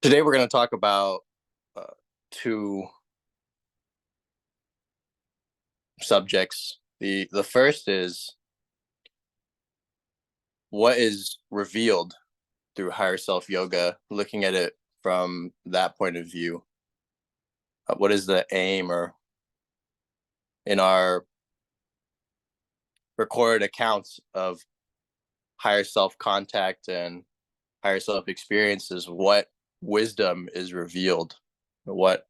Today we're going to talk about uh, two subjects. The first is what is revealed through higher self yoga, looking at it from that point of view. What is the aim, or in our recorded accounts of higher self contact and higher self experiences, what wisdom is revealed, what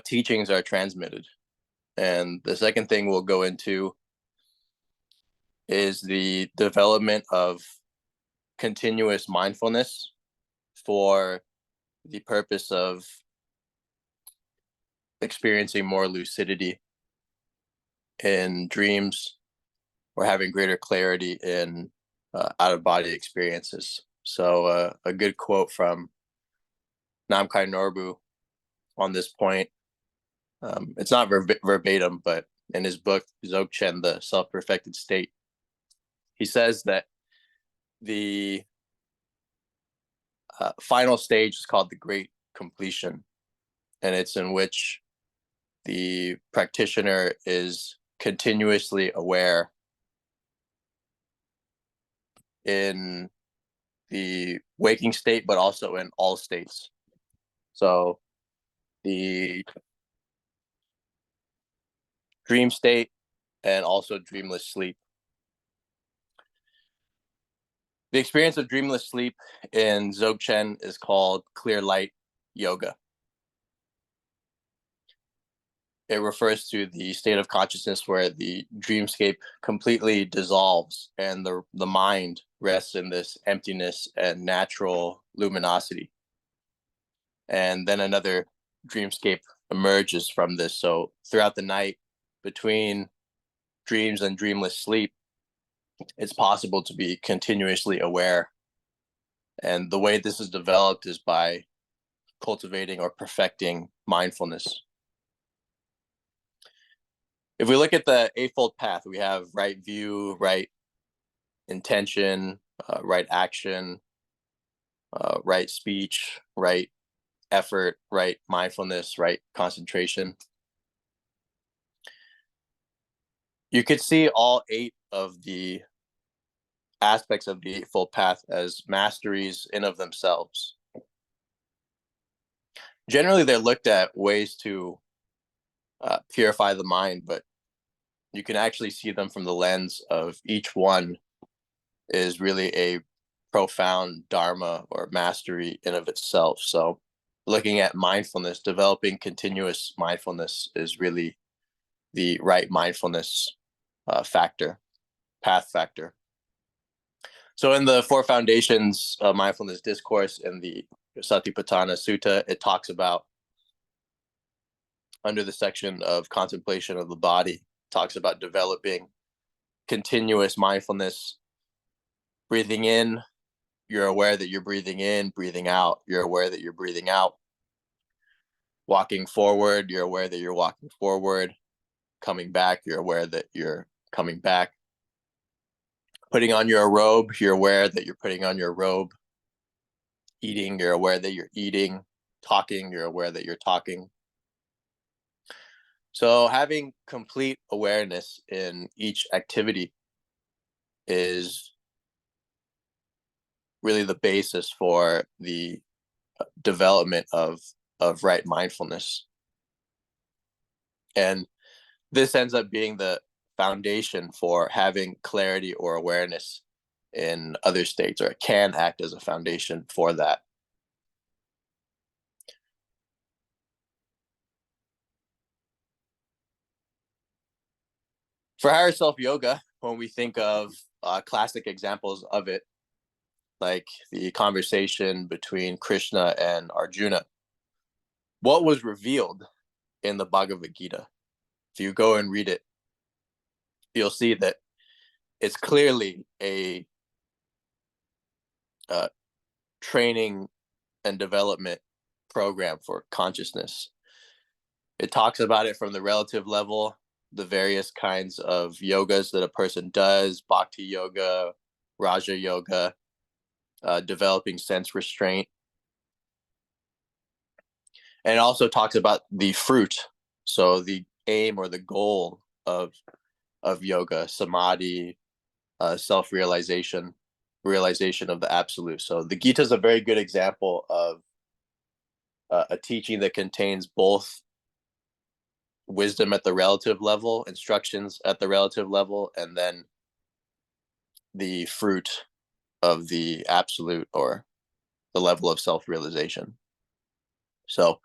teachings are transmitted. And the second thing we'll go into is the development of continuous mindfulness for the purpose of experiencing more lucidity in dreams or having greater clarity in out of body experiences. So, a good quote from Namkai Norbu on this point. It's not verbatim, but in his book, Dzogchen, The Self Perfected State, he says that the final stage is called the Great Completion, and it's in which the practitioner is continuously aware in the waking state, but also in all states. So the dream state and also dreamless sleep. The experience of dreamless sleep in Dzogchen is called clear light yoga. It refers to the state of consciousness where the dreamscape completely dissolves and the mind rests in this emptiness and natural luminosity. And then another dreamscape emerges from this. So throughout the night, between dreams and dreamless sleep, it's possible to be continuously aware. And the way this is developed is by cultivating or perfecting mindfulness. If we look at the Eightfold Path, we have right view, right intention, right action, right speech, right effort, right mindfulness, right concentration. You could see all 8 of the aspects of the Eightfold Path as masteries in of themselves. Generally, they're looked at ways to purify the mind, but you can actually see them from the lens of each one is really a profound dharma or mastery in of itself. So looking at mindfulness, developing continuous mindfulness is really the right mindfulness factor, path factor. So in the Four Foundations of Mindfulness Discourse in the Satipatthana Sutta, it talks about, under the section of contemplation of the body, talks about developing continuous mindfulness. Breathing in, you're aware that you're breathing in. Breathing out, you're aware that you're breathing out. Walking forward, you're aware that you're walking forward. Coming back, you're aware that you're coming back. Putting on your robe, you're aware that you're putting on your robe. Eating, you're aware that you're eating. Talking, you're aware that you're talking. So having complete awareness in each activity is really the basis for the development of right mindfulness. And this ends up being the foundation for having clarity or awareness in other states, or it can act as a foundation for that. For higher self yoga, when we think of classic examples of it, like the conversation between Krishna and Arjuna, what was revealed in the Bhagavad Gita, if you go and read it, you'll see that it's clearly a training and development program for consciousness. It talks about it from the relative level, the various kinds of yogas that a person does, bhakti yoga, raja yoga, developing sense restraint, And it also talks about the fruit, so the aim or the goal of yoga, samadhi, self-realization, realization of the absolute. So the Gita is a very good example of a teaching that contains both wisdom at the relative level, instructions at the relative level, and then the fruit of the absolute or the level of self-realization. So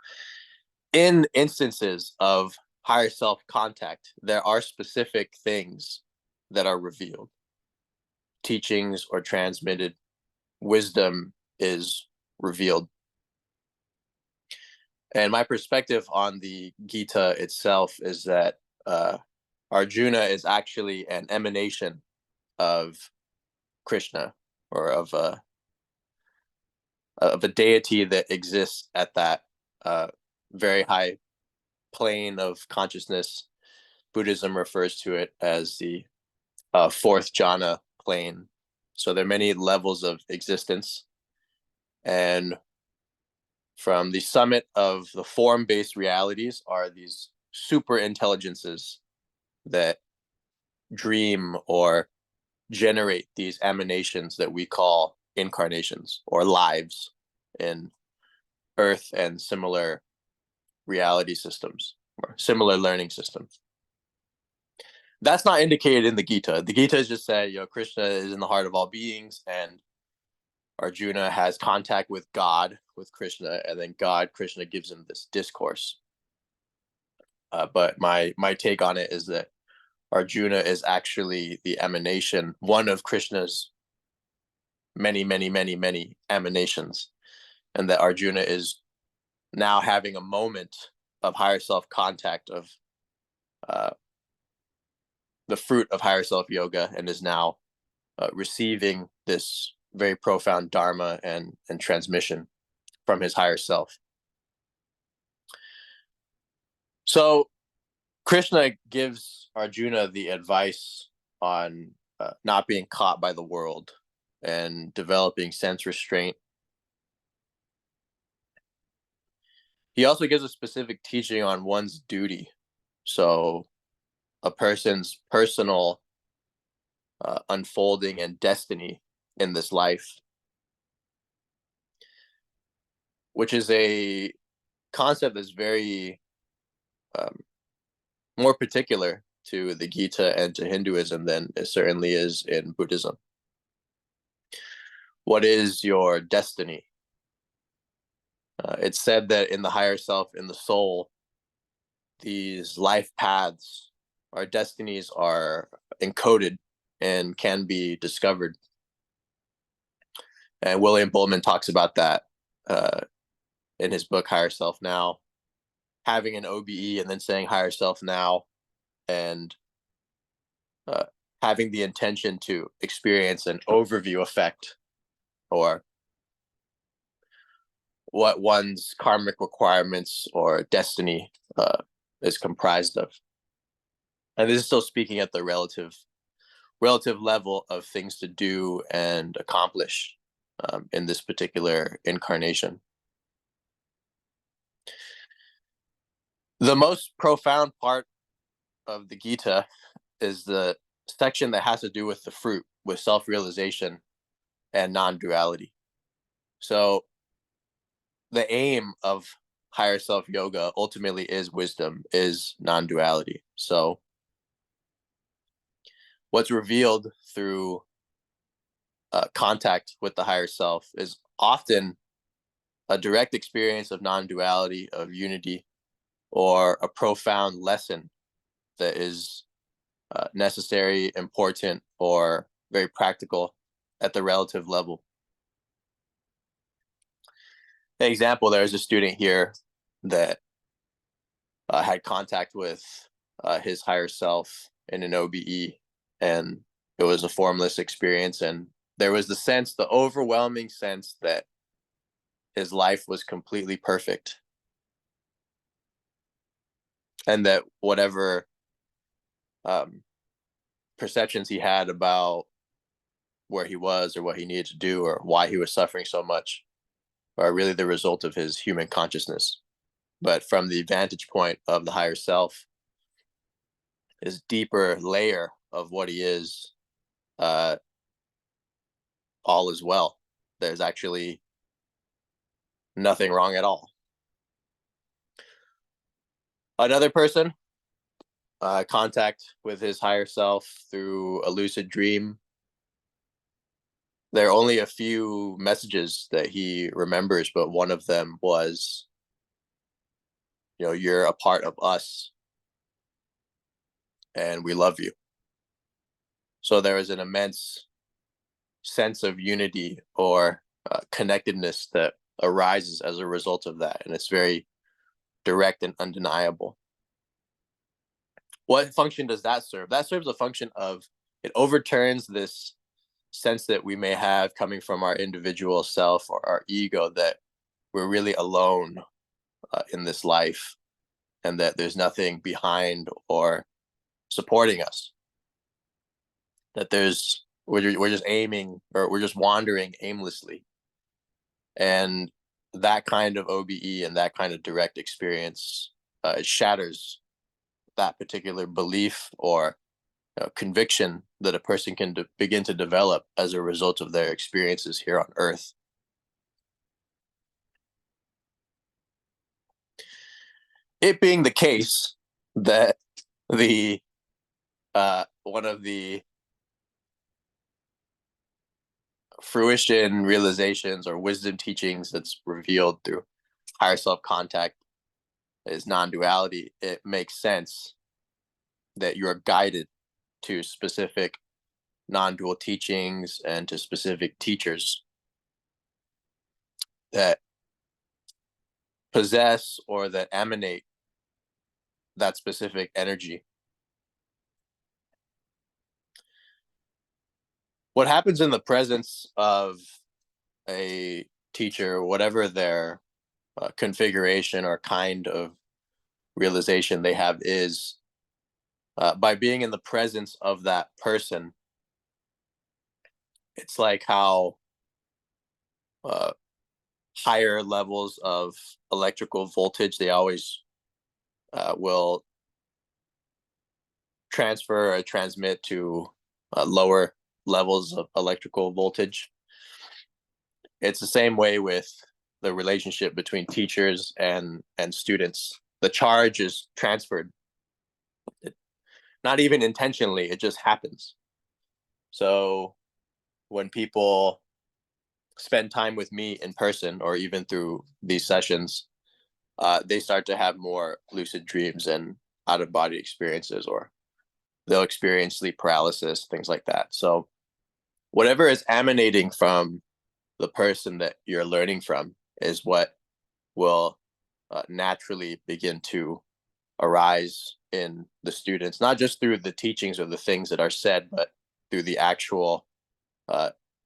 in instances of higher self contact, there are specific things that are revealed, teachings or transmitted, wisdom is revealed. And my perspective on the Gita itself is that Arjuna is actually an emanation of Krishna, or of a deity that exists at that very high plane of consciousness. Buddhism refers to it as the fourth jhana plane. So there are many levels of existence, and from the summit of the form-based realities are these super intelligences that dream or generate these emanations that we call incarnations or lives in earth and similar reality systems or similar learning systems. That's not indicated in the Gita. The Gita is just saying, Krishna is in the heart of all beings, and Arjuna has contact with God, with Krishna, and then Krishna gives him this discourse. But my take on it is that Arjuna is actually the emanation, one of Krishna's many, many, many, many emanations, and that Arjuna is now having a moment of higher self contact, of the fruit of higher self yoga, and is now receiving this very profound dharma and transmission from his higher self. So Krishna gives Arjuna the advice on not being caught by the world and developing sense restraint. He also gives a specific teaching on one's duty. So a person's personal unfolding and destiny in this life, which is a concept that's very more particular to the Gita and to Hinduism than it certainly is in Buddhism. What is your destiny? It's said that in the higher self, in the soul, these life paths, our destinies are encoded and can be discovered. And William Bullman talks about that in his book, Higher Self Now, having an OBE and then saying higher self now, and having the intention to experience an overview effect, or what one's karmic requirements or destiny is comprised of. And this is still speaking at the relative level of things to do and accomplish in this particular incarnation. The most profound part of the Gita is the section that has to do with the fruit, with self-realization and non-duality. So the aim of higher self yoga ultimately is wisdom, is non-duality. So what's revealed through contact with the higher self is often a direct experience of non-duality, of unity, or a profound lesson that is necessary, important, or very practical at the relative level. An example, there's a student here that had contact with his higher self in an OBE, and it was a formless experience, and there was the overwhelming sense that his life was completely perfect, and that whatever perceptions he had about where he was or what he needed to do or why he was suffering so much are really the result of his human consciousness. but from the vantage point of the higher self, this deeper layer of what he is, uh, all is well. There's actually nothing wrong at all. Another person, contact with his higher self through a lucid dream. There are only a few messages that he remembers, but one of them was, you're a part of us and we love you. So there is an immense sense of unity or connectedness that arises as a result of that. And it's very direct and undeniable. What function does that serve? That serves a function of, it overturns this sense that we may have coming from our individual self or our ego, that we're really alone in this life, and that there's nothing behind or supporting us. That we're just aiming, or we're just wandering aimlessly. And that kind of OBE and that kind of direct experience, it shatters that particular belief or conviction that a person can begin to develop as a result of their experiences here on Earth. It being the case that the one of the fruition realizations or wisdom teachings that's revealed through higher self contact is non-duality, it makes sense that you are guided to specific non-dual teachings and to specific teachers that possess or that emanate that specific energy. What happens in the presence of a teacher, whatever their configuration or kind of realization they have, is by being in the presence of that person, it's like how uh, higher levels of electrical voltage, they always will transfer or transmit to lower levels of electrical voltage. It's the same way with the relationship between teachers and students. The charge is transferred, not even intentionally, it just happens. So when people spend time with me in person or even through these sessions, they start to have more lucid dreams and out of body experiences, or they'll experience sleep paralysis, things like that. So whatever is emanating from the person that you're learning from is what will naturally begin to arise in the students, not just through the teachings or the things that are said, but through the actual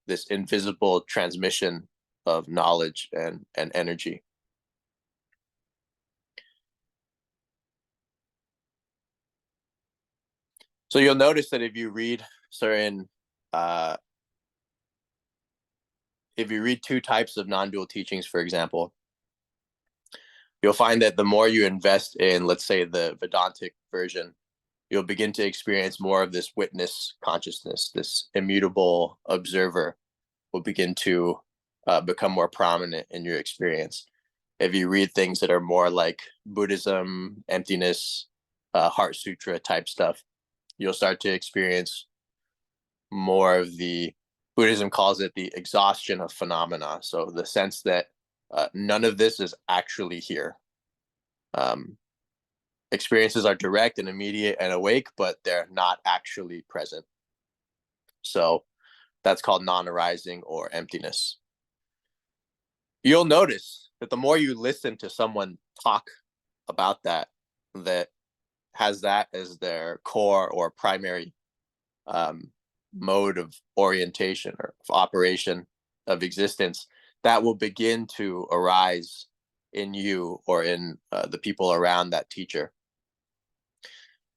this invisible transmission of knowledge and energy. So you'll notice that if you read certain if you read two types of non-dual teachings, for example, you'll find that the more you invest in, let's say, the Vedantic version, you'll begin to experience more of this witness consciousness. This immutable observer will begin to become more prominent in your experience. If you read things that are more like Buddhism, emptiness, Heart Sutra type stuff, you'll start to experience more of the, Buddhism calls it the exhaustion of phenomena. So the sense that none of this is actually here. Experiences are direct and immediate and awake, but they're not actually present. So that's called non-arising or emptiness. You'll notice that the more you listen to someone talk about that, that has that as their core or primary mode of orientation or of operation of existence, that will begin to arise in you or in the people around that teacher.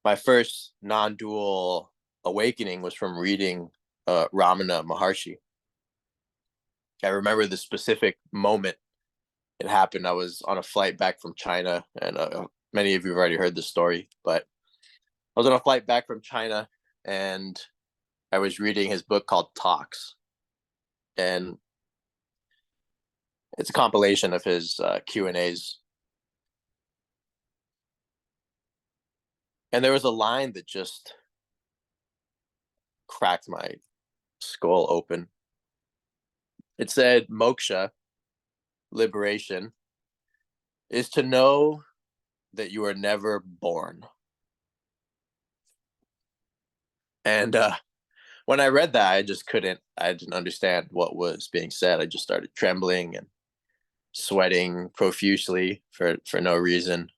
My first non-dual awakening was from reading Ramana Maharshi. I remember the specific moment it happened. I was on a flight back from China, and many of you have already heard this story, but I was on a flight back from China, and I was reading his book called Talks, and it's a compilation of his Q&As. And there was a line that just cracked my skull open. It said, "Moksha, liberation, is to know that you are never born." And when I read that, I didn't understand what was being said. I just started trembling and sweating profusely for no reason.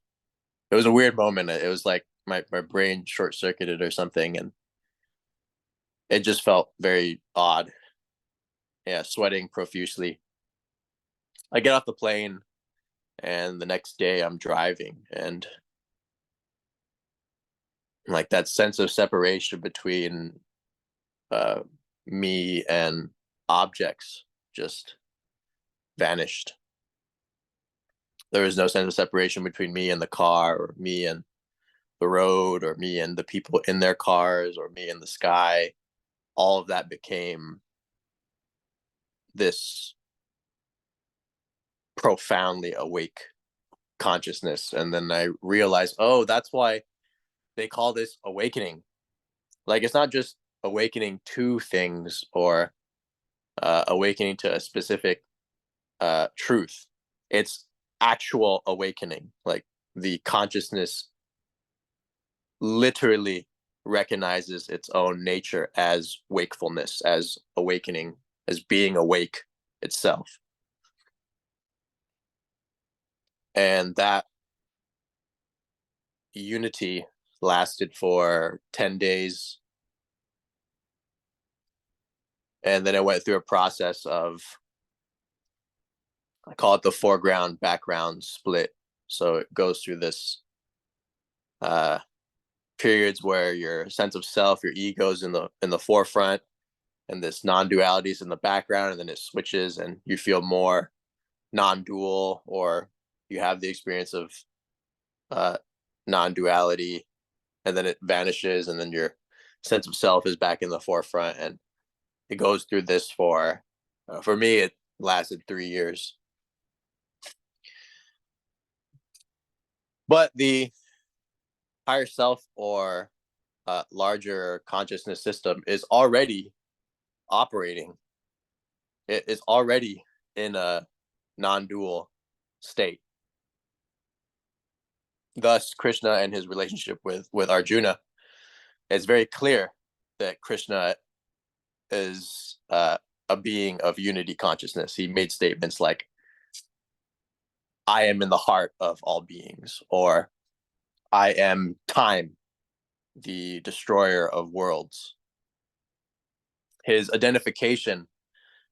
It was a weird moment. It was like my brain short circuited or something, and it just felt very odd. Yeah, sweating profusely. I get off the plane, and the next day I'm driving, and like that sense of separation between uh, me and objects just vanished. There was no sense of separation between me and the car, or me and the road, or me and the people in their cars, or me and the sky. All of that became this profoundly awake consciousness. And then I realized, oh, that's why they call this awakening. Like, it's not just awakening to things, or awakening to a specific truth. It's actual awakening. Like, the consciousness literally recognizes its own nature as wakefulness, as awakening, as being awake itself. And that unity lasted for 10 days. And then I went through a process of, I call it the foreground background split. So it goes through this uh, periods where your sense of self, your ego's in the forefront, and this non-duality is in the background, and then it switches, and you feel more non-dual, or you have the experience of uh, non-duality, and then it vanishes, and then your sense of self is back in the forefront, and it goes through this for me, it lasted 3 years. But the higher self, or larger consciousness system, is already operating. It is already in a non-dual state. Thus, Krishna and his relationship with Arjuna, it's very clear that Krishna is a being of unity consciousness. He made statements like, "I am in the heart of all beings," or "I am time, the destroyer of worlds." His identification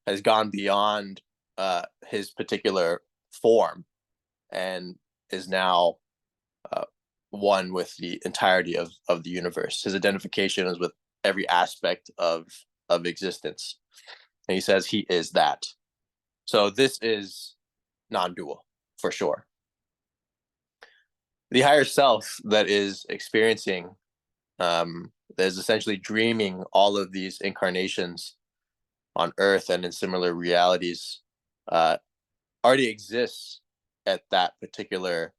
has gone beyond his particular form, and is now uh, one with the entirety of the universe. His identification is with every aspect of existence. And he says he is that. So this is non-dual, for sure. The higher self that is experiencing, that is essentially dreaming all of these incarnations on Earth and in similar realities, already exists at that particular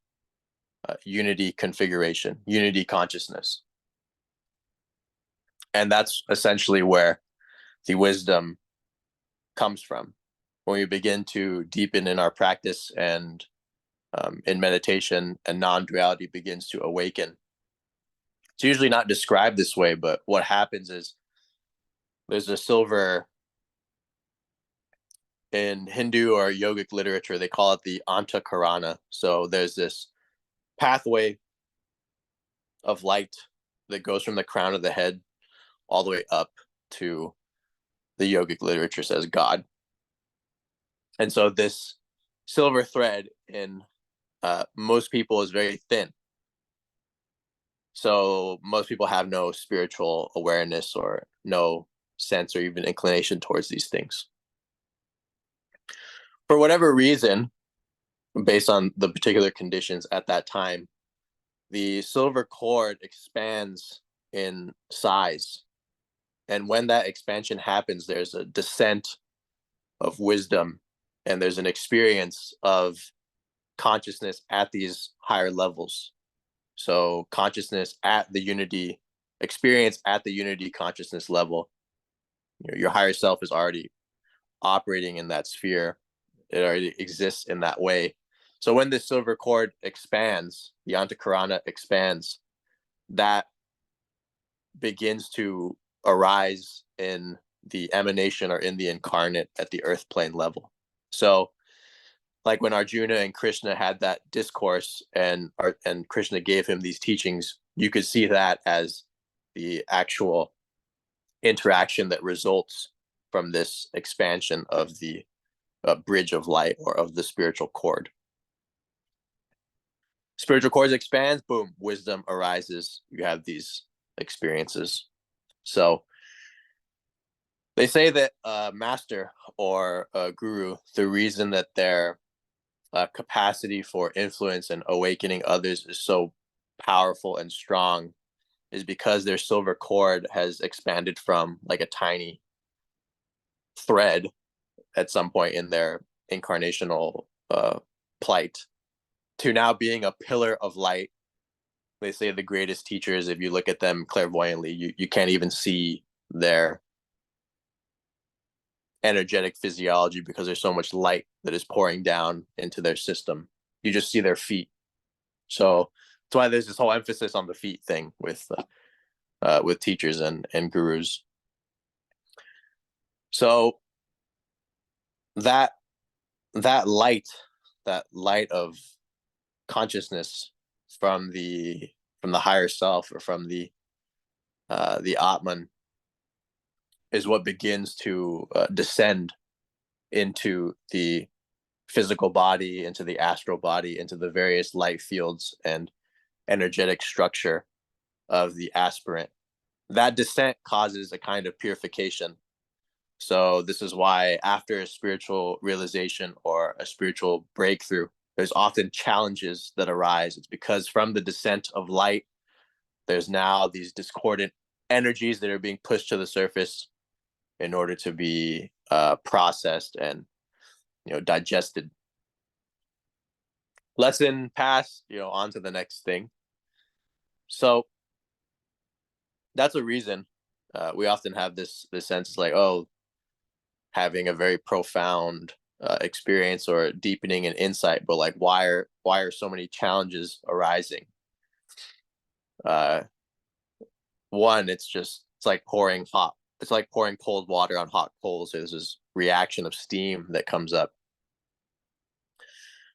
unity configuration, unity consciousness. And that's essentially where the wisdom comes from. When we begin to deepen in our practice, and in meditation, and non-duality begins to awaken. It's usually not described this way, but what happens is, there's a silver, in Hindu or yogic literature, they call it the Antakarana. So there's this pathway of light that goes from the crown of the head all the way up to, the yogic literature says, God. And so this silver thread in most people is very thin. So most people have no spiritual awareness, or no sense or even inclination towards these things. For whatever reason, based on the particular conditions at that time, the silver cord expands in size. And when that expansion happens, there's a descent of wisdom and there's an experience of consciousness at these higher levels. So consciousness at the unity, experience at the unity consciousness level. Your higher self is already operating in that sphere. It already exists in that way. So when the silver cord expands, the antakarana expands, that begins to arise in the emanation or in the incarnate at the earth plane level. So like when Arjuna and Krishna had that discourse and Krishna gave him these teachings, you could see that as the actual interaction that results from this expansion of the bridge of light or of the spiritual cord. Spiritual cords expands, boom, wisdom arises. You have these experiences. So they say that a master or a guru, the reason that their capacity for influence and awakening others is so powerful and strong is because their silver cord has expanded from like a tiny thread at some point in their incarnational plight to now being a pillar of light. They say the greatest teachers, if you look at them clairvoyantly, you can't even see their energetic physiology because there's so much light that is pouring down into their system. You just see their feet. So that's why there's this whole emphasis on the feet thing with teachers and gurus. So that light of consciousness from the higher self or from the Atman is what begins to descend into the physical body, into the astral body, into the various light fields and energetic structure of the aspirant. That descent causes a kind of purification. So this is why after a spiritual realization or a spiritual breakthrough, there's often challenges that arise. It's because from the descent of light, there's now these discordant energies that are being pushed to the surface in order to be processed and digested. Lesson passed, on to the next thing. So that's a reason we often have this sense. It's like, oh, having a very profound experience or deepening and insight, but like why are so many challenges arising? One, it's like pouring cold water on hot coals. There's this reaction of steam that comes up.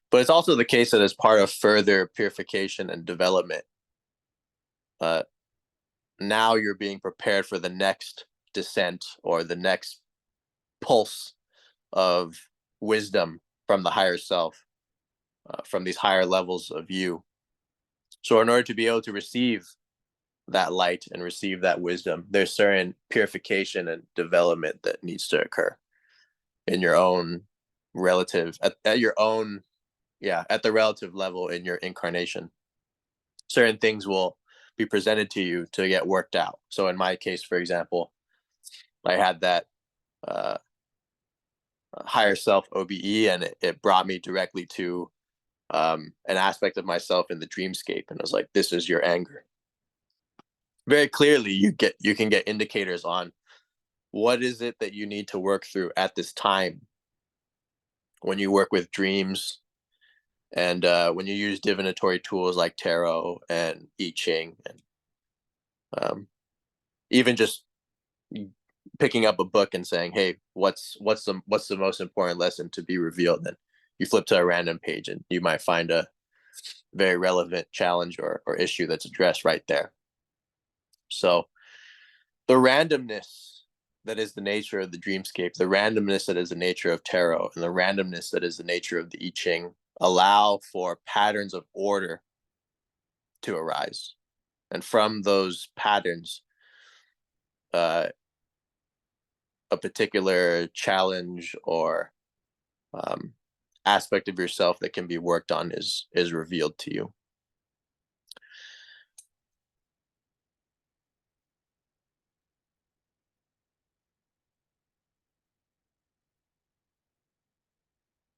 But it's also the case that as part of further purification and development, now you're being prepared for the next descent or the next pulse of wisdom from the higher self, from these higher levels of you. So in order to be able to receive that light and receive that wisdom, there's certain purification and development that needs to occur in your own relative, at your own, at the relative level in your incarnation. Certain things will be presented to you to get worked out. So in my case, for example, I had that higher self OBE, and it brought me directly to an aspect of myself in the dreamscape, and I was like, this is your anger. Very clearly you can get indicators on what is it that you need to work through at this time when you work with dreams and when you use divinatory tools like tarot and I Ching, and even just picking up a book and saying, hey, what's the most important lesson to be revealed? And you flip to a random page and you might find a very relevant challenge or issue that's addressed right there. So the randomness that is the nature of the dreamscape, the randomness that is the nature of tarot, and the randomness that is the nature of the I Ching allow for patterns of order to arise. And from those patterns, a particular challenge or aspect of yourself that can be worked on is revealed to you.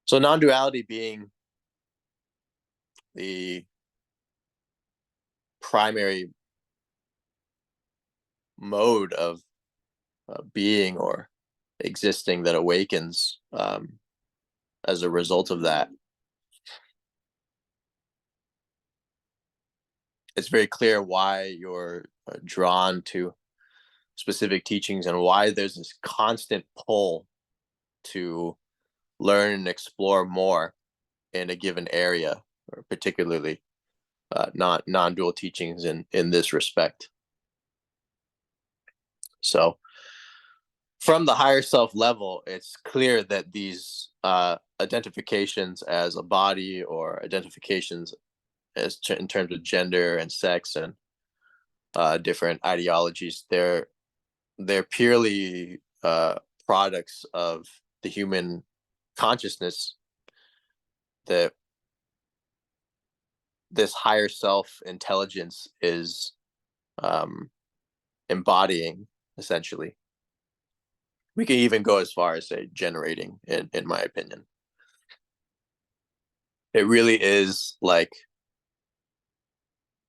So non-duality being the primary mode of being or existing that awakens as a result of that, it's very clear why you're drawn to specific teachings and why there's this constant pull to learn and explore more in a given area, or particularly not non-dual teachings in this respect. So from the higher self level, it's clear that these identifications as a body or identifications in terms of gender and sex and different ideologies, they're purely products of the human consciousness that this higher self intelligence is embodying, essentially. We can even go as far as say generating, in my opinion. It really is like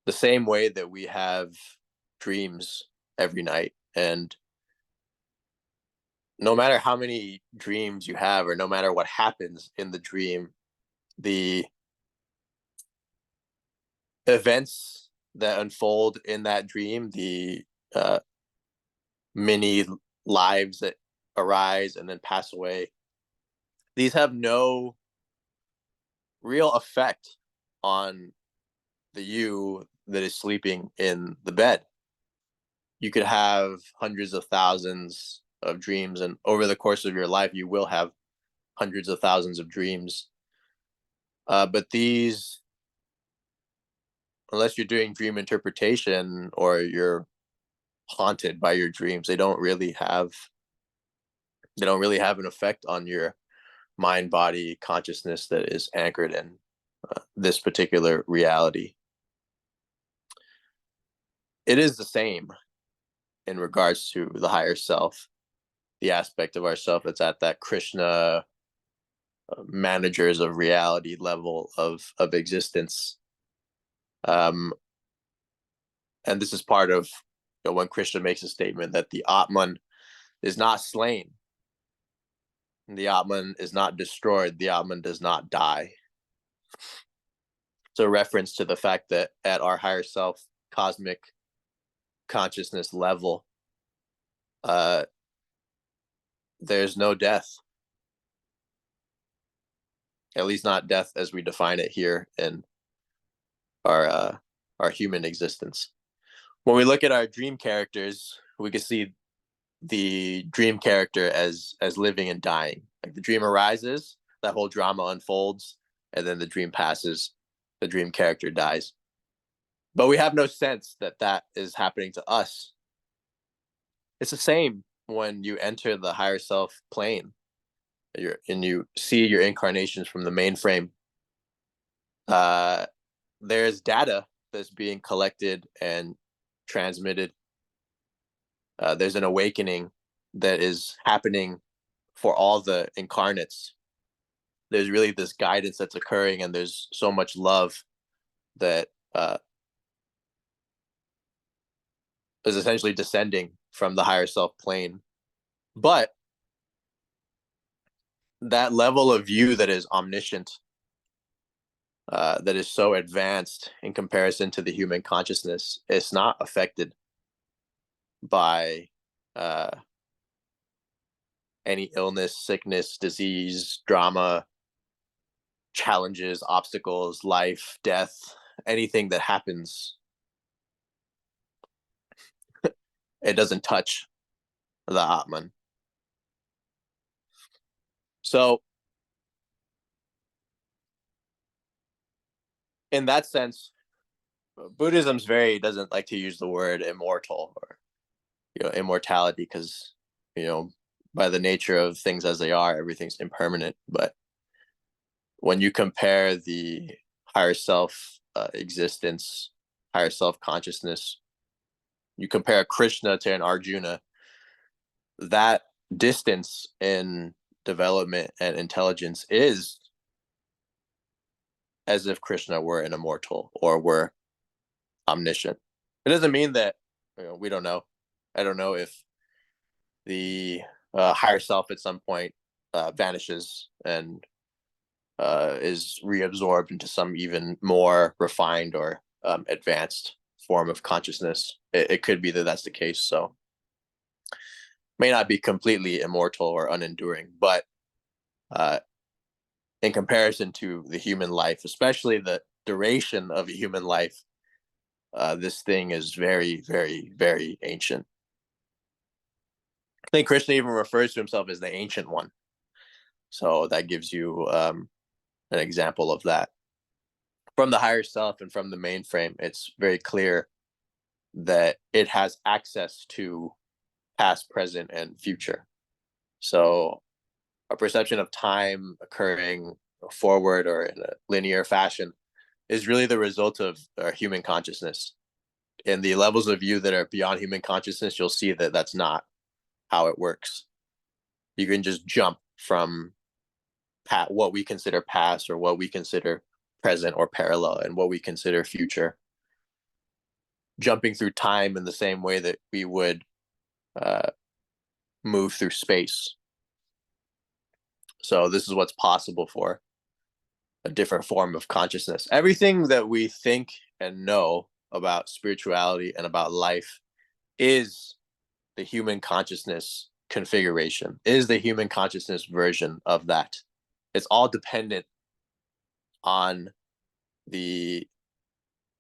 the same way that we have dreams every night, and no matter how many dreams you have or no matter what happens in the dream, the events that unfold in that dream, the many lives that arise and then pass away, these have no real effect on the you that is sleeping in the bed. You could have hundreds of thousands of dreams, and over the course of your life, you will have hundreds of thousands of dreams. But these, unless you're doing dream interpretation or you're haunted by your dreams, they don't really have an effect on your mind body consciousness that is anchored in this particular reality. It is the same in regards to the higher self, the aspect of ourself that's at that Krishna managers of reality level of existence. And this is part of when Krishna makes a statement that the Atman is not slain, the Atman is not destroyed, the Atman does not die. It's a reference to the fact that at our higher self cosmic consciousness level, there's no death, at least not death as we define it here in our human existence. When we look at our dream characters, we can see the dream character as living and dying. Like the dream arises, that whole drama unfolds, and then the dream passes, the dream character dies. But we have no sense that that is happening to us. It's the same when you enter the higher self plane and you see your incarnations from the mainframe. There's data that's being collected and transmitted. There's an awakening that is happening for all the incarnates. There's really this guidance that's occurring, and there's so much love that is essentially descending from the higher self plane. But that level of you that is omniscient, that is so advanced in comparison to the human consciousness, it's not affected by any illness, sickness, disease, drama, challenges, obstacles, life, death, anything that happens. It doesn't touch the Atman. So, in that sense, Buddhism's very doesn't like to use the word immortal or immortality because by the nature of things as they are, everything's impermanent. But when you compare the higher self existence, higher self consciousness, you compare Krishna to an Arjuna, that distance in development and intelligence is as if Krishna were an immortal or were omniscient. It doesn't mean that we don't know. I don't know if the higher self at some point vanishes and is reabsorbed into some even more refined or advanced form of consciousness. It could be that that's the case. So may not be completely immortal or unenduring, but in comparison to the human life, especially the duration of a human life, this thing is very, very, very ancient. I think Krishna even refers to himself as the ancient one. So that gives you an example of that. From the higher self and from the mainframe, it's very clear that it has access to past, present, and future. So a perception of time occurring forward or in a linear fashion is really the result of our human consciousness. In the levels of you that are beyond human consciousness, you'll see that that's not how it works. You can just jump from what we consider past or what we consider present or parallel and what we consider future, jumping through time in the same way that we would move through space. So this is what's possible for a different form of consciousness. Everything that we think and know about spirituality and about life is the human consciousness configuration, is the human consciousness version of that. It's all dependent on the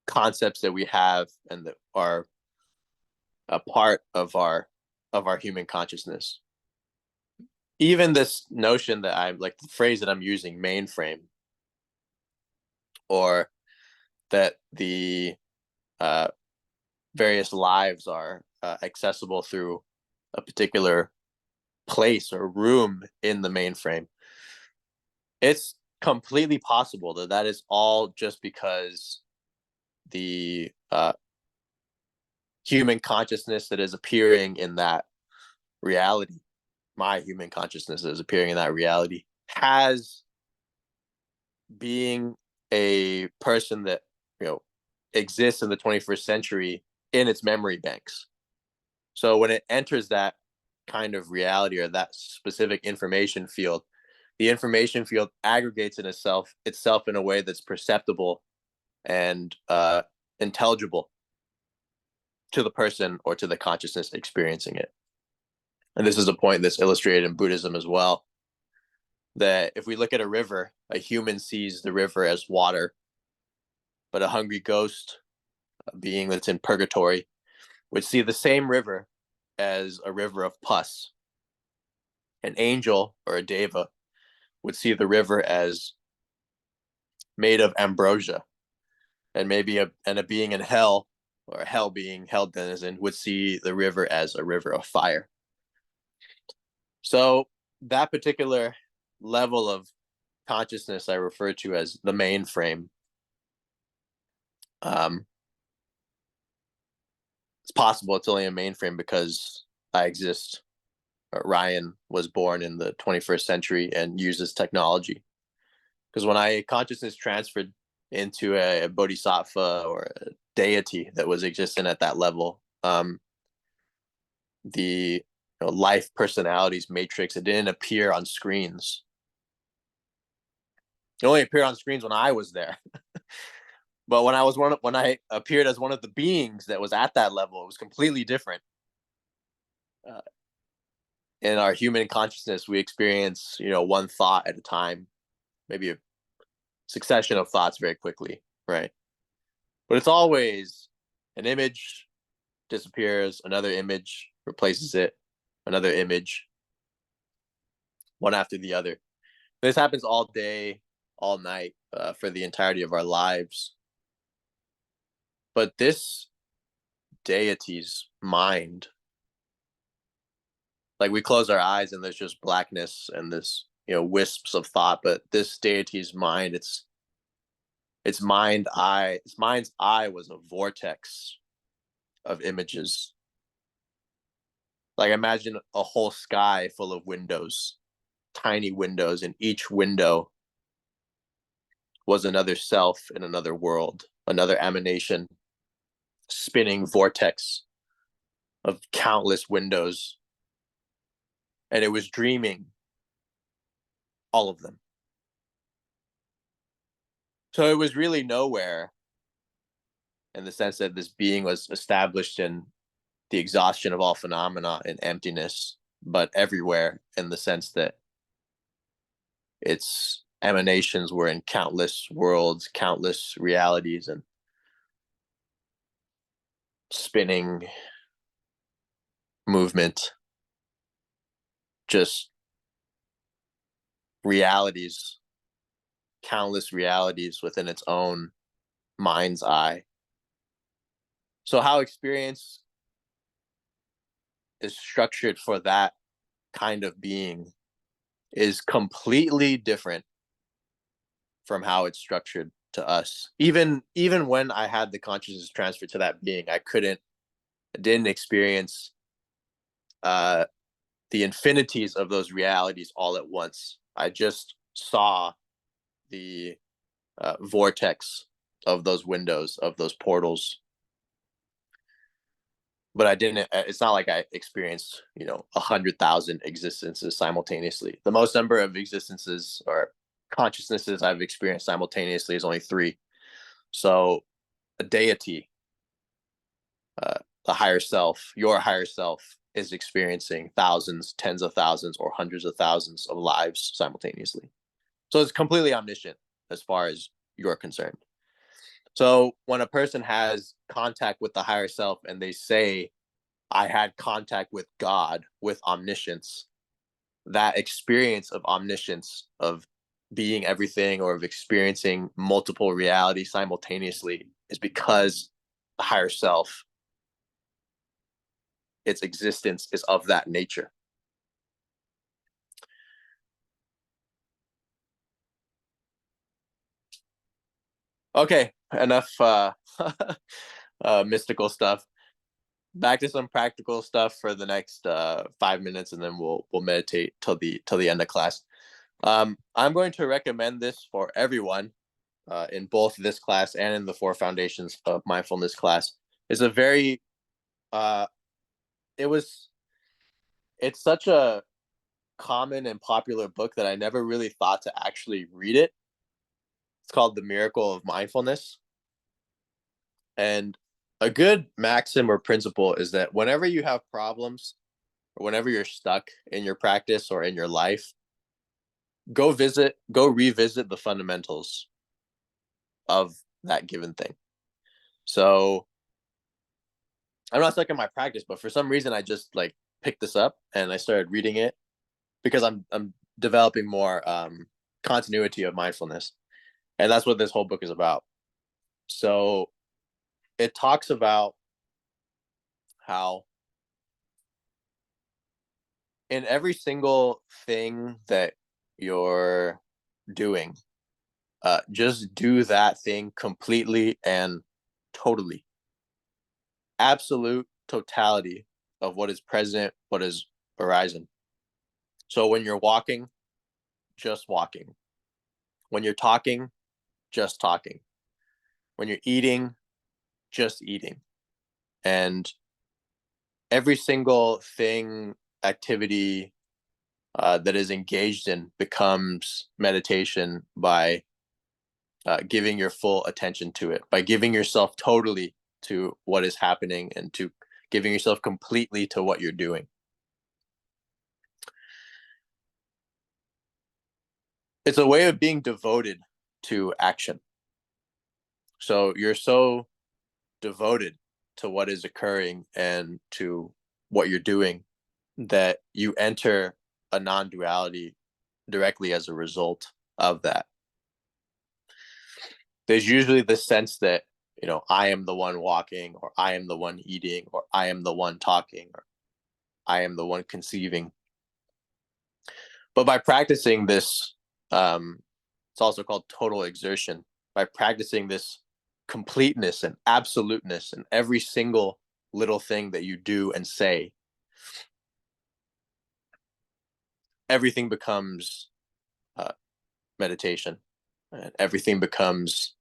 concepts that we have and that are a part of our human consciousness. Even this notion that I'm like the phrase that I'm using, mainframe, or that the various lives are accessible through a particular place or room in the mainframe. It's completely possible that that is all just because the human consciousness that is appearing in that reality, my human consciousness that is appearing in that reality, has being a person that exists in the 21st century in its memory banks. So when it enters that kind of reality or that specific information field, the information field aggregates in itself in a way that's perceptible and intelligible to the person or to the consciousness experiencing it. And this is a point that's illustrated in Buddhism as well, that if we look at a river, a human sees the river as water, but a hungry ghost, a being that's in purgatory, would see the same river as a river of pus. An angel or a deva would see the river as made of ambrosia, and maybe a being in hell, or a hell being, hell denizen, would see the river as a river of fire. So that particular level of consciousness I refer to as the mainframe. It's possible it's only a mainframe because I exist. Ryan was born in the 21st century and uses technology. Because when I consciousness transferred into a bodhisattva or a deity that was existent at that level, the life personalities matrix, it didn't appear on screens. It only appeared on screens when I was there. But when I appeared as one of the beings that was at that level, it was completely different. In our human consciousness, we experience, one thought at a time, maybe a succession of thoughts very quickly, right? But it's always an image disappears, another image replaces it, another image, one after the other. This happens all day, all night, for the entirety of our lives. But this deity's mind, like we close our eyes and there's just blackness and this wisps of thought, but this deity's mind, its mind's eye was a vortex of images. Like imagine a whole sky full of windows, tiny windows, and each window was another self in another world, another emanation, spinning vortex of countless windows. And it was dreaming all of them. So it was really nowhere in the sense that this being was established in the exhaustion of all phenomena and emptiness, but everywhere in the sense that its emanations were in countless worlds, countless realities, and spinning movement, just realities, countless realities within its own mind's eye. So how experience is structured for that kind of being is completely different from how it's structured to us. Even when I had the consciousness transferred to that being, I didn't experience uh the infinities of those realities all at once. I just saw the vortex of those windows, of those portals. But I didn't. It's not like I experienced, 100,000 existences simultaneously. The most number of existences or consciousnesses I've experienced simultaneously is only 3. So, a deity, the higher self, your higher self, is experiencing thousands, tens of thousands, or hundreds of thousands of lives simultaneously. So it's completely omniscient as far as you're concerned. So when a person has contact with the higher self and they say, I had contact with God, with omniscience, that experience of omniscience, of being everything or of experiencing multiple realities simultaneously, is because the higher self, its existence is of that nature. Okay, enough mystical stuff. Back to some practical stuff for the next 5 minutes, and then we'll meditate till the end of class. I'm going to recommend this for everyone in both this class and in the 4 foundations of mindfulness class. It's a very uh, it was it's such a common and popular book that I never really thought to actually read it. It's called The Miracle of Mindfulness. And a good maxim or principle is that whenever you have problems or whenever you're stuck in your practice or in your life, go revisit the fundamentals of that given thing. So I'm not stuck in my practice, but for some reason I just like picked this up and I started reading it because I'm developing more continuity of mindfulness. And that's what this whole book is about. So it talks about how in every single thing that you're doing, just do that thing completely and totally. Absolute totality of what is present, what is arising. So when you're walking, just walking. When you're talking, just talking. When you're eating, just eating. And every single thing, activity that is engaged in becomes meditation by giving your full attention to it, by giving yourself totally to what is happening and to giving yourself completely to what you're doing. It's a way of being devoted to action. So you're so devoted to what is occurring and to what you're doing that you enter a non-duality directly as a result of that. There's usually this sense that, I am the one walking, or I am the one eating, or I am the one talking, or I am the one conceiving. But by practicing this, it's also called total exertion. By practicing this completeness and absoluteness in every single little thing that you do and say, everything becomes uh, meditation, and everything becomes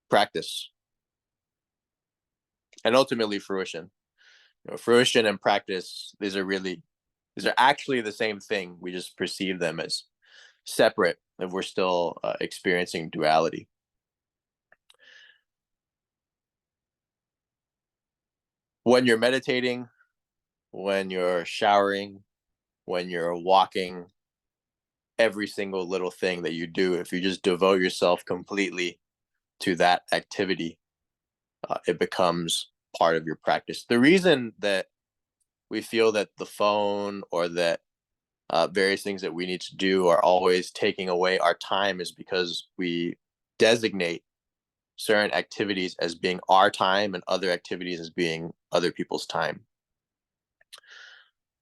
practice, and ultimately fruition. Fruition and practice, these are actually the same thing. We just perceive them as separate if we're still experiencing duality. When you're meditating, when you're showering, when you're walking, every single little thing that you do, if you just devote yourself completely to that activity, it becomes part of your practice. The reason that we feel that the phone or that various things that we need to do are always taking away our time is because we designate certain activities as being our time and other activities as being other people's time.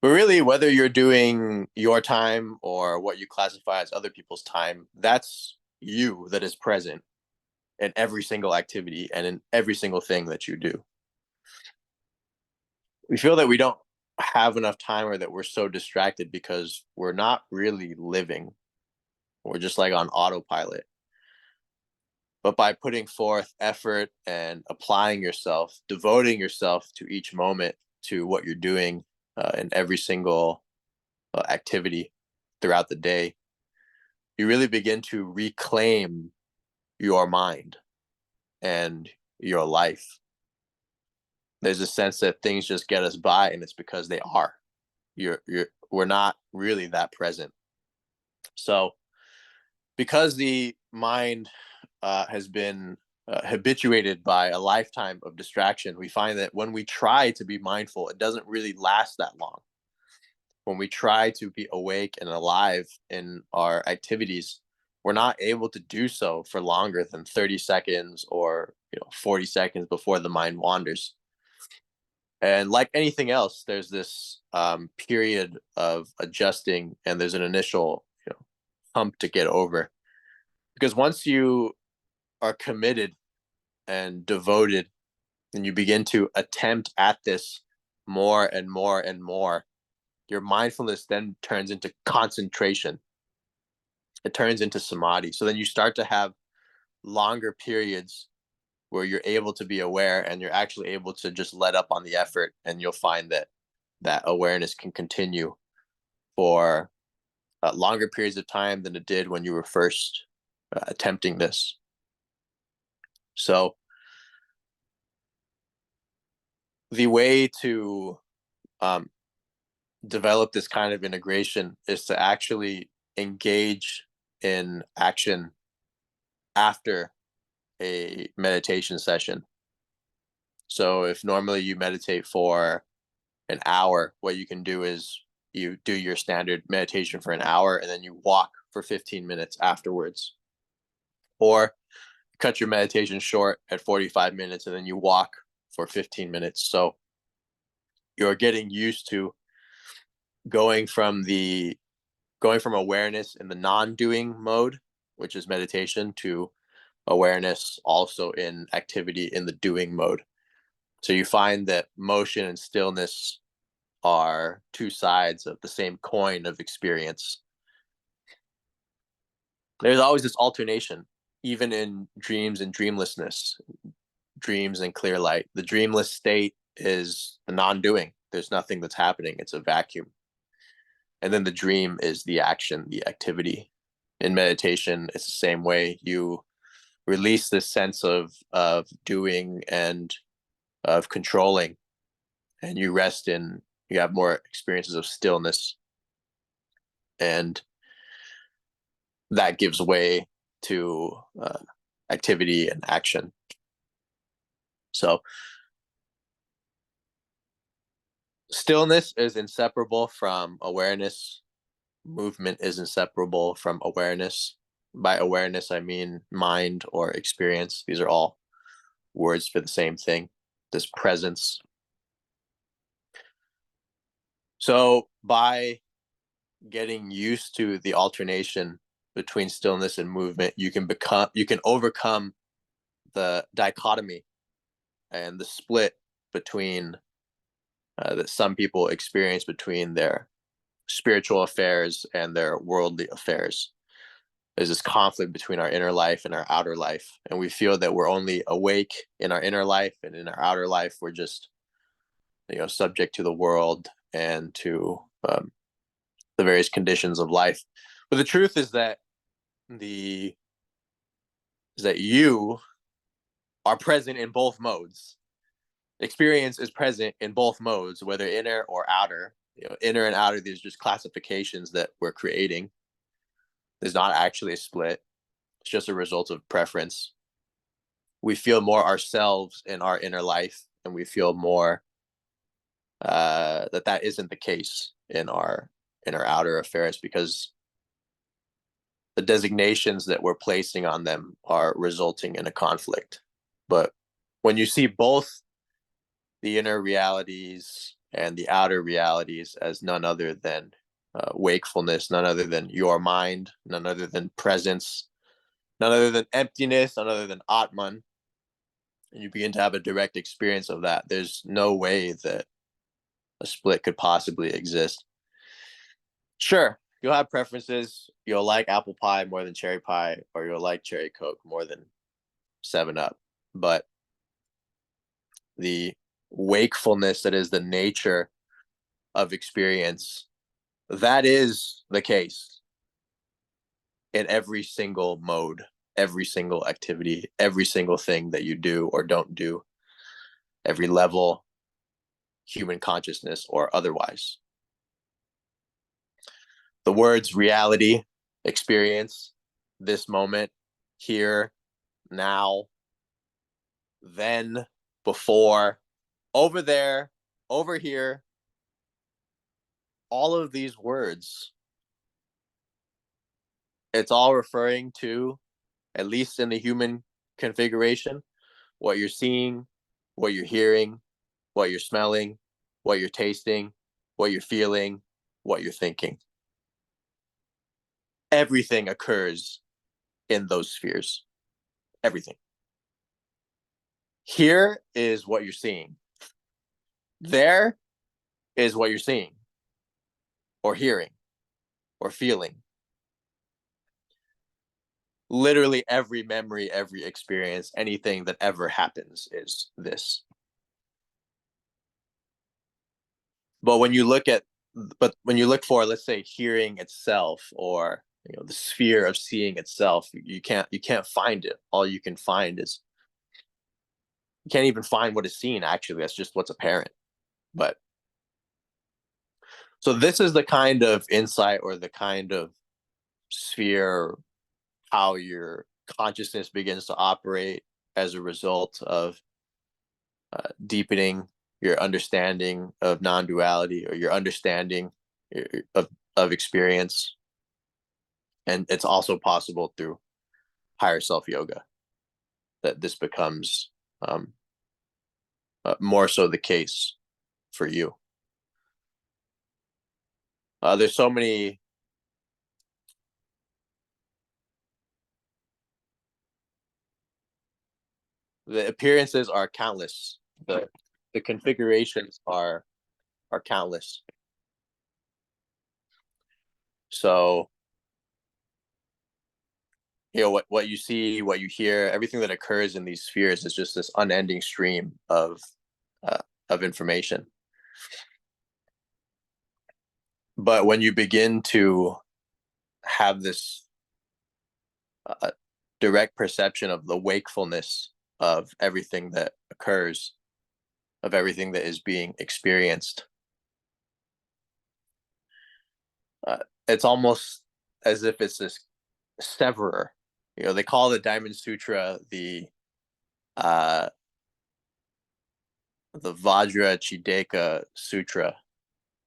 But really, whether you're doing your time or what you classify as other people's time, that's you that is present in every single activity and in every single thing that you do. We feel that we don't have enough time or that we're so distracted because we're not really living. We're just like on autopilot. But by putting forth effort and applying yourself, devoting yourself to each moment, to what you're doing in every single activity throughout the day, you really begin to reclaim your mind and your life. There's a sense that things just get us by, and it's because they are. We're not really that present. So, because the mind has been habituated by a lifetime of distraction, we find that when we try to be mindful, it doesn't really last that long. When we try to be awake and alive in our activities, we're not able to do so for longer than 30 seconds or 40 seconds before the mind wanders. And like anything else, there's this period of adjusting, and there's an initial hump to get over. Because once you are committed and devoted, and you begin to attempt at this more and more and more, your mindfulness then turns into concentration. It turns into samadhi. So then you start to have longer periods where you're able to be aware and you're actually able to just let up on the effort, and you'll find that that awareness can continue for longer periods of time than it did when you were first attempting this. So the way to um, develop this kind of integration is to actually engage in action after a meditation session. So if normally you meditate for an hour, what you can do is you do your standard meditation for an hour and then you walk for 15 minutes afterwards. Or cut your meditation short at 45 minutes and then you walk for 15 minutes. So you're getting used to going from awareness in the non-doing mode, which is meditation, to awareness also in activity in the doing mode. So you find that motion and stillness are two sides of the same coin of experience. There's always this alternation, even in dreams and dreamlessness, dreams and clear light. The dreamless state is the non-doing. There's nothing that's happening. It's a vacuum. And then the dream is the action, the activity. In meditation, it's the same way. You release this sense of doing and of controlling, and you rest in, you have more experiences of stillness, and that gives way to activity and action. So stillness is inseparable from awareness. Movement is inseparable from awareness. By awareness, I mean mind or experience. These are all words for the same thing, this presence. So by getting used to the alternation between stillness and movement, you can overcome the dichotomy and the split between that some people experience between their spiritual affairs and their worldly affairs. There's this conflict between our inner life and our outer life, and we feel that we're only awake in our inner life, and in our outer life we're just subject to the world and to the various conditions of life. But the truth is that the is that you are present in both modes. Experience is present in both modes, whether inner or outer. Inner and outer, these are just classifications that we're creating. There's not actually a split. It's just a result of preference. We feel more ourselves in our inner life, and we feel more that isn't the case in our outer affairs, because the designations that we're placing on them are resulting in a conflict. But when you see both the inner realities and the outer realities as none other than wakefulness, none other than your mind, none other than presence, none other than emptiness, none other than Atman, and you begin to have a direct experience of that, there's no way that a split could possibly exist. Sure, you'll have preferences. You'll like apple pie more than cherry pie, or you'll like cherry Coke more than 7-Up. But the wakefulness that is the nature of experience, that is the case in every single mode, every single activity, every single thing that you do or don't do, every level, human consciousness or otherwise. The words reality, experience, this moment, here, now, then, before, over there, over here, all of these words, it's all referring to, at least in the human configuration, what you're seeing, what you're hearing, what you're smelling, what you're tasting, what you're feeling, what you're thinking. Everything occurs in those spheres. Everything. Here is what you're seeing. There is what you're seeing, or hearing, or feeling. Literally every memory, every experience, anything that ever happens is this. But when you look for, let's say, hearing itself, or the sphere of seeing itself, you can't find it. All you can find is, you can't even find what is seen, actually. That's just what's apparent. But so this is the kind of insight, or the kind of sphere, how your consciousness begins to operate as a result of deepening your understanding of non-duality, or your understanding of experience. And it's also possible through higher self yoga that this becomes more so the case for you. There's so many the appearances are countless. The configurations are countless. So what you see, what you hear, everything that occurs in these spheres is just this unending stream of information. But when you begin to have this direct perception of the wakefulness of everything that occurs, of everything that is being experienced, it's almost as if it's this severer. They call the Diamond Sutra the Vajra Chideka Sutra,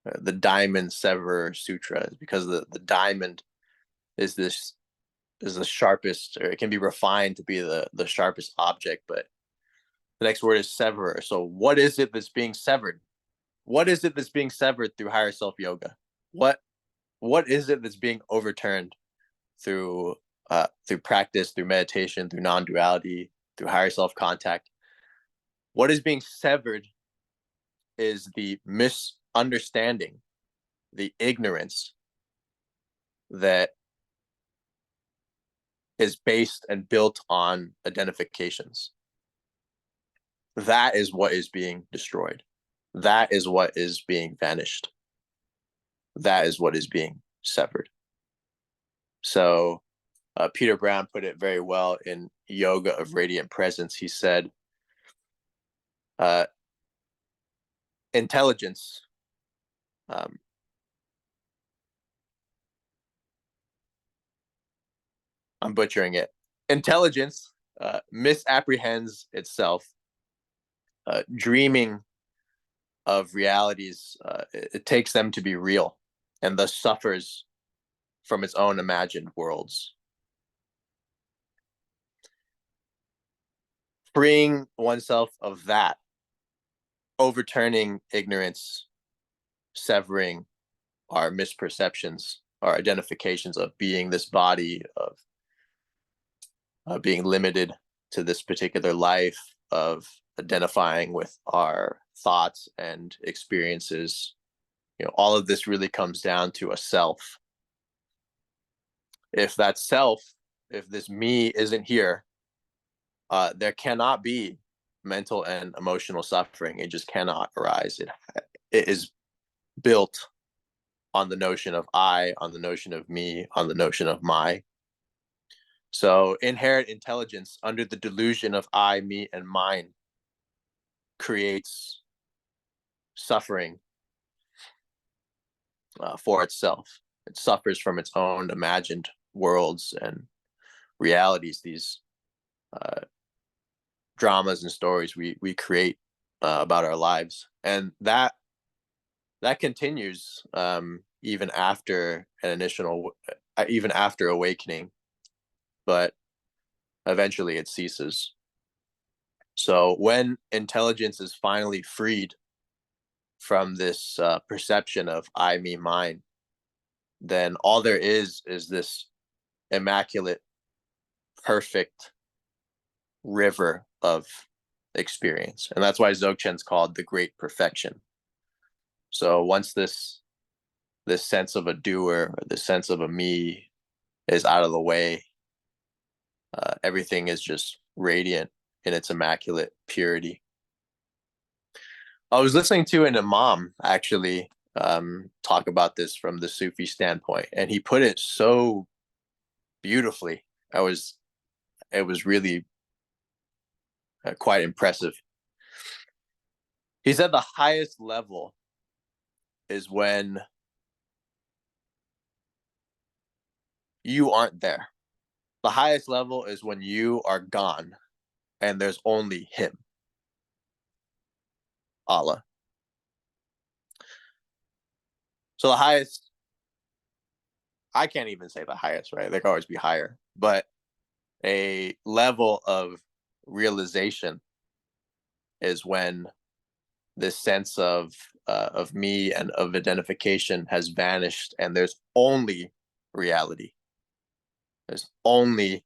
the Diamond Severer Sutra, because the diamond is the sharpest, or it can be refined to be the sharpest object. But the next word is severer. So what is it that's being severed? what is it that's being severed through higher self yoga? What is it that's being overturned through through practice, through meditation, through non-duality, through higher self contact? What is being severed is the misunderstanding, the ignorance that is based and built on identifications. That is what is being destroyed. That is what is being vanished. That is what is being severed. So Peter Brown put it very well in Yoga of Radiant Presence. He said, intelligence I'm butchering it. Intelligence misapprehends itself, dreaming of realities. It takes them to be real, and thus suffers from its own imagined worlds. Freeing oneself of that, overturning ignorance, severing our misperceptions, our identifications of being this body, of being limited to this particular life, of identifying with our thoughts and experiences. All of this really comes down to a self. If that self, if this me isn't here, there cannot be mental and emotional suffering. It just cannot arise. It is built on the notion of I, on the notion of me, on the notion of my. So inherent intelligence under the delusion of I, me, and mine creates suffering for itself. It suffers from its own imagined worlds and realities, these dramas and stories we create about our lives. And that continues even after even after awakening, but eventually it ceases. So when intelligence is finally freed from this perception of I, me, mine, then all there is this immaculate, perfect river of experience. And that's why Dzogchen's called the great perfection. So once this sense of a doer, or this sense of a me is out of the way, everything is just radiant in its immaculate purity. I was listening to an imam actually talk about this from the Sufi standpoint, and he put it so beautifully. It was really quite impressive. He said the highest level is when you aren't there. The highest level is when you are gone and there's only him, Allah. So the highest, I can't even say the highest, right? There can always be higher, but a level of realization is when this sense of me and of identification has vanished, and there's only reality. There's only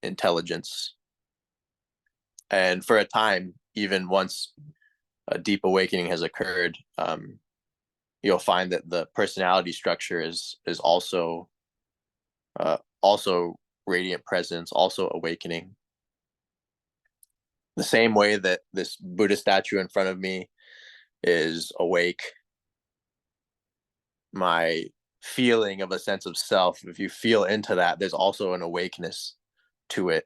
intelligence. And for a time, even once a deep awakening has occurred, you'll find that the personality structure is also radiant presence, also awakening. The same way that this Buddha statue in front of me is awake, my feeling of a sense of self, if you feel into that, there's also an awakeness to it.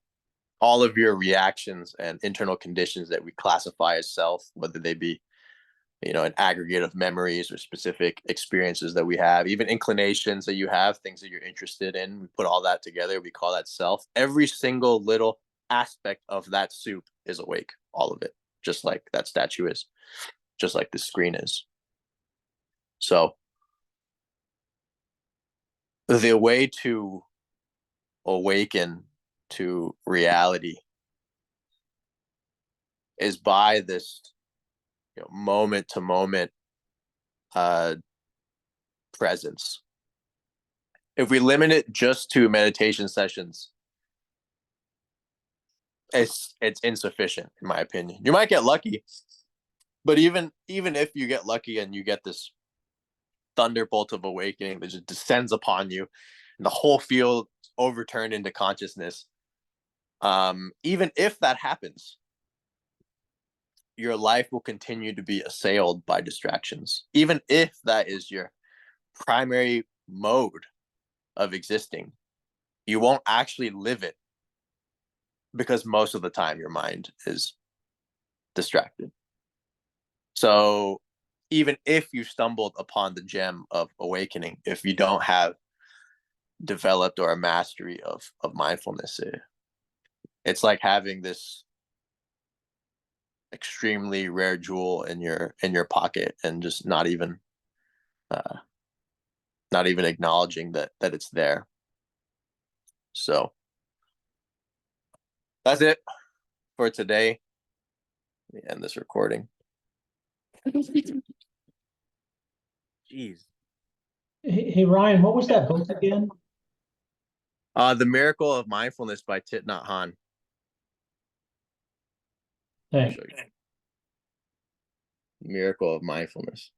All of your reactions and internal conditions that we classify as self, whether they be an aggregate of memories or specific experiences that we have, even inclinations that you have, things that you're interested in, we put all that together, we call that self. Every single little aspect of that soup is awake, all of it, just like that statue is, just like the screen is. So the way to awaken to reality is by this moment to moment presence. If we limit it just to meditation sessions, it's insufficient, in my opinion. You might get lucky, but even if you get lucky and you get this thunderbolt of awakening that just descends upon you, and the whole field overturned into consciousness, even if that happens, your life will continue to be assailed by distractions, even if that is your primary mode of existing. You won't actually live it because most of the time your mind is distracted. So even if you stumbled upon the gem of awakening, if you don't have developed or a mastery of mindfulness, it's like having this extremely rare jewel in your pocket and just not even acknowledging that it's there. So that's it for today. Let me end this recording. Jeez. Hey, Ryan, what was that book again? The Miracle of Mindfulness by Thich Nhat Hanh. Thanks. Miracle of Mindfulness.